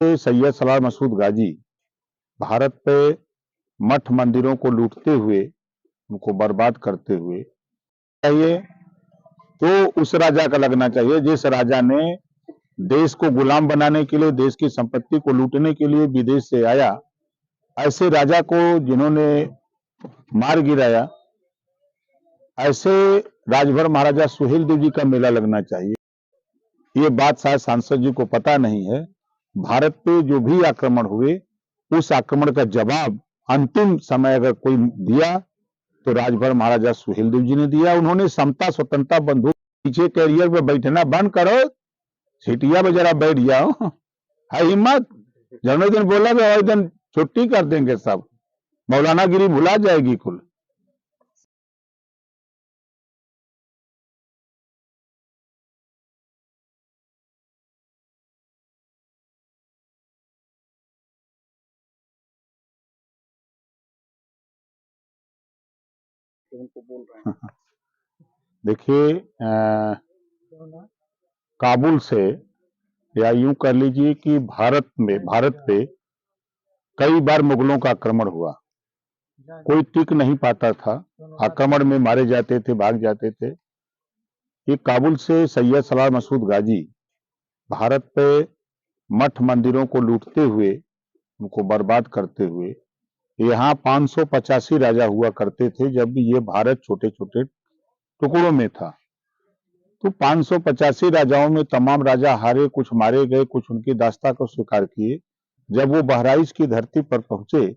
सैयद सलार मसूद गाजी भारत पे मठ मंदिरों को लूटते हुए, उनको बर्बाद करते हुए चाहिए तो उस राजा का लगना चाहिए जिस राजा ने देश को गुलाम बनाने के लिए, देश की संपत्ति को लूटने के लिए विदेश से आया। ऐसे राजा को जिन्होंने मार गिराया, ऐसे राजभर महाराजा सुहेलदेव जी का मेला लगना चाहिए। ये बात शायद सांसद जी को पता नहीं है। भारत पे जो भी आक्रमण हुए, उस आक्रमण का जवाब अंतिम समय अगर कोई दिया तो राजभर महाराजा सुहेलदेव जी ने दिया। उन्होंने समता स्वतंत्रता बंदूक पीछे कैरियर में बैठना बंद करो, सीटिया में जरा बैठ जाओ, है हिम्मत। जन्मदिन बोला कि और दिन छुट्टी कर देंगे, सब मौलाना गिरी भुला जाएगी कुल। उनको बोल रहे हैं। देखिए, काबुल से या यूं कर लीजिए कि भारत पे कई बार मुगलों का आक्रमण हुआ, कोई टिक नहीं पाता था, आक्रमण में मारे जाते थे, भाग जाते थे। ये काबुल से सैयद सलार मसूद गाजी भारत पे मठ मंदिरों को लूटते हुए, उनको बर्बाद करते हुए, यहाँ 585 राजा हुआ करते थे जब ये भारत छोटे छोटे टुकड़ों में था। तो 585 राजाओं में तमाम राजा हारे, कुछ मारे गए, कुछ उनकी दास्ता को स्वीकार किए। जब वो बहराइच की धरती पर पहुंचे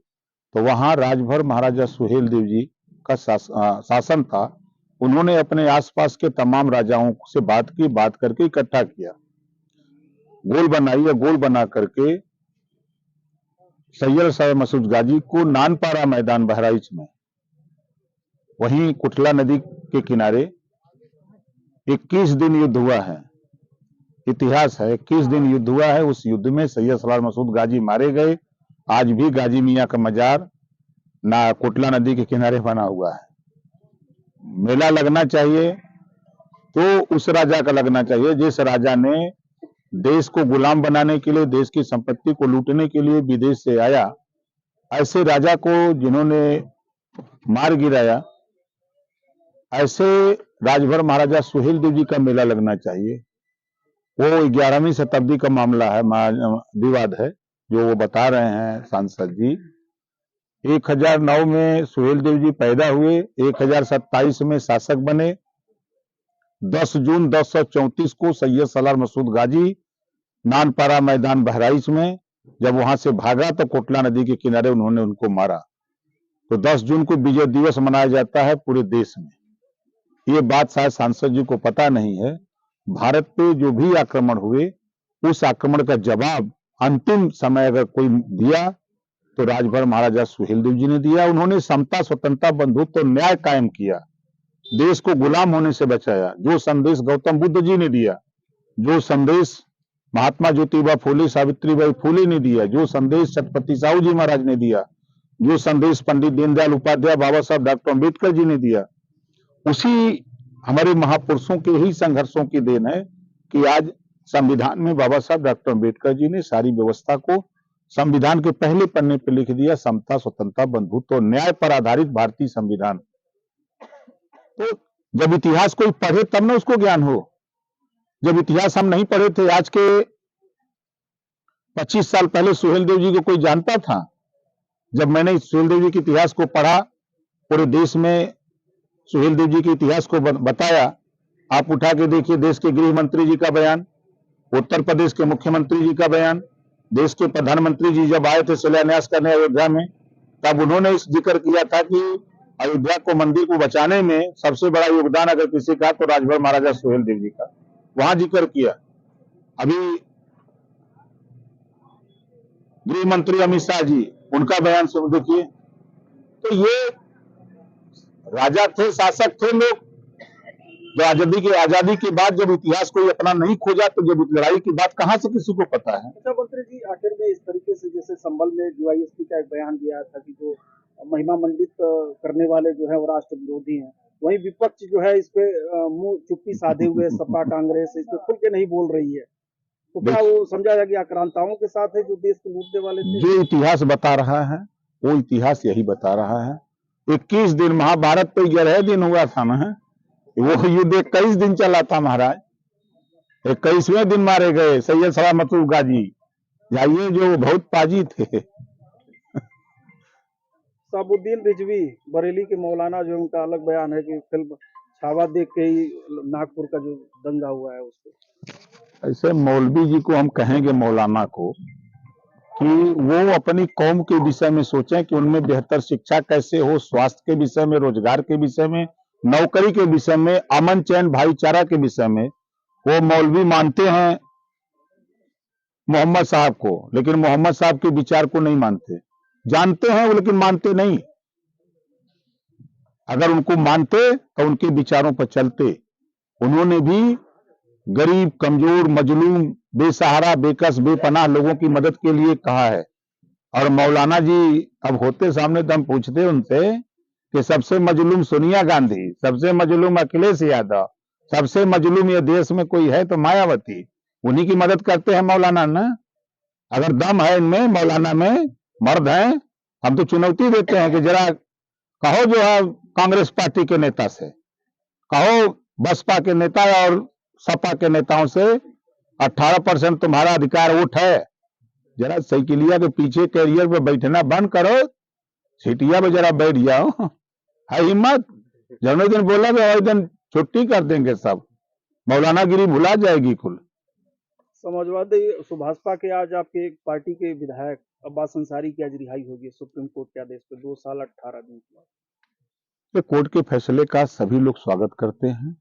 तो वहां राजभर महाराजा सुहेलदेव जी का शासन था। उन्होंने अपने आसपास के तमाम राजाओं से बात करके इकट्ठा किया, गोल बनाई, या गोल बना करके सैयद सलार मसूद गाजी को नानपारा मैदान बहराइच में, वहीं कुटला नदी के किनारे 21 दिन युद्ध हुआ है। इतिहास है, 21 दिन युद्ध हुआ है। उस युद्ध में सैयद सलार मसूद गाजी मारे गए। आज भी गाजी मियाँ का मजार ना कुटला नदी के किनारे बना हुआ है। मेला लगना चाहिए तो उस राजा का लगना चाहिए जिस राजा ने देश को गुलाम बनाने के लिए, देश की संपत्ति को लूटने के लिए विदेश से आया। ऐसे राजा को जिन्होंने मार गिराया, ऐसे राजभर महाराजा सुहेलदेव जी का मेला लगना चाहिए। वो 11वीं शताब्दी का मामला है, विवाद है जो वो बता रहे हैं सांसद जी। 1009 में सुहेलदेव जी पैदा हुए, 1027 में शासक बने। 10 जून 1034 को सैयद सलार मसूद गाजी नानपारा मैदान बहराइच में जब वहां से भागा तो कोटला नदी के किनारे उन्होंने उनको मारा। तो 10 जून को विजय दिवस मनाया जाता है पूरे देश में। ये बात शायद सांसद जी को पता नहीं है। भारत पे जो भी आक्रमण हुए, उस आक्रमण का जवाब अंतिम समय अगर कोई दिया तो राजभर महाराजा सुहेलदेव जी ने दिया। उन्होंने समता स्वतंत्रता बंधुत्व तो न्याय कायम किया, देश को गुलाम होने से बचाया। जो संदेश गौतम बुद्ध जी ने दिया, जो संदेश महात्मा ज्योतिबा फूले, सावित्रीबाई फूले ने दिया, जो संदेश छत्रपति साहू जी महाराज ने दिया, जो संदेश पंडित दीनदयाल उपाध्याय, बाबा साहब डॉक्टर अम्बेडकर जी ने दिया, उसी हमारे महापुरुषों के ही संघर्षों की देन है कि आज संविधान में बाबा साहब डॉक्टर अम्बेडकर जी ने सारी व्यवस्था को संविधान के पहले पन्ने पर लिख दिया, समता स्वतंत्रता बंधुत्व और न्याय पर आधारित भारतीय संविधान। तो जब इतिहास कोई पढ़े तब ना उसको ज्ञान हो। जब इतिहास हम नहीं पढ़े थे, आज के 25 साल पहले सुहेलदेव जी को कोई जानता था? जब मैंने सुहेलदेव जी के इतिहास को पढ़ा, पूरे देश में सुहेलदेव जी के इतिहास को बताया। आप उठा के देखिए, देश के गृह मंत्री जी का बयान, उत्तर प्रदेश के मुख्यमंत्री जी का बयान, देश के प्रधानमंत्री जी जब आए थे शिलान्यास करने अयोध्या में, तब उन्होंने इस जिक्र किया था कि अयोध्या को, मंदिर को बचाने में सबसे बड़ा योगदान अगर किसी का तो राजभर महाराजा सुहेलदेव जी का, वहां जिक्र किया। अभी गृह मंत्री अमित शाह जी, उनका बयान सुन देखिए। तो ये राजा थे, शासक थे लोग। जो आजादी के बाद जब इतिहास कोई अपना नहीं खोजा तो जब लड़ाई की बात कहां से किसी को पता है? अच्छा मंत्री जी, आखिर में इस तरीके से जैसे संभल में डीवाईएसपी का एक बयान दिया था कि जो महिमा मंडित करने वाले जो है वो राष्ट्र विरोधी हैं, वहीं विपक्ष जो है इस पे मुंह चुप्पी साधे हुए सपा कांग्रेस इस पे खुल के नहीं बोल रही है। तो क्या वो समझा जाए कि आक्रांताओं के साथ है जो देश को लूटने वाले थे? जो इतिहास बता रहा है वो इतिहास यही बता रहा है। 21 दिन महाभारत पे 11 दिन हुआ था ना, वो युद्ध 21 दिन चला था महाराज। 21वें दिन मारे गए सैयद सलामतुल गाजी, या ये जो बहुत पाजी थे। साबुद्दीन रिजवी बरेली के मौलाना जो उनका अलग बयान है कि फिल्म छावा देख के ही नागपुर का जो दंगा हुआ है उसको। ऐसे मौलवी जी को हम कहेंगे, मौलाना को, कि वो अपनी कौम के विषय में सोचें कि उनमें बेहतर शिक्षा कैसे हो, स्वास्थ्य के विषय में, रोजगार के विषय में, नौकरी के विषय में, अमन चैन भाईचारा के विषय में। वो मौलवी मानते हैं मोहम्मद साहब को, लेकिन मोहम्मद साहब के विचार को नहीं मानते। जानते हैं वो लेकिन मानते नहीं। अगर उनको मानते तो उनके विचारों पर चलते। उन्होंने भी गरीब, कमजोर, मजलूम, बेसहारा, बेकस, बेपनाह लोगों की मदद के लिए कहा है। और मौलाना जी अब होते सामने तो हम पूछते उनसे कि सबसे मजलूम सोनिया गांधी, सबसे मजलूम अखिलेश यादव, सबसे मजलूम ये देश में कोई है तो मायावती, उन्हीं की मदद करते हैं मौलाना ना। अगर दम है इनमें, मौलाना में, मर्द हैं, हम तो चुनौती देते हैं कि जरा कहो जो है कांग्रेस पार्टी के नेता से, कहो बसपा के नेता और सपा के नेताओं से, 18% तुम्हारा अधिकार वोट है, जरा साइकिलिया के पीछे कैरियर पे बैठना बंद करो, सीटिया पे जरा बैठ जाओ। है हिम्मत? जब दिन बोला तो दिन छुट्टी कर देंगे सब, मौलाना गिरी भुला जाएगी कुल। समाजवादी भाजपा के आज आपके पार्टी के विधायक अब्बास अंसारी की आज रिहाई होगी सुप्रीम कोर्ट के आदेश पे 2 साल 18 दिन के बाद। तो कोर्ट के फैसले का सभी लोग स्वागत करते हैं।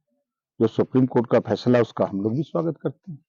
जो सुप्रीम कोर्ट का फैसला उसका हम लोग भी स्वागत करते हैं।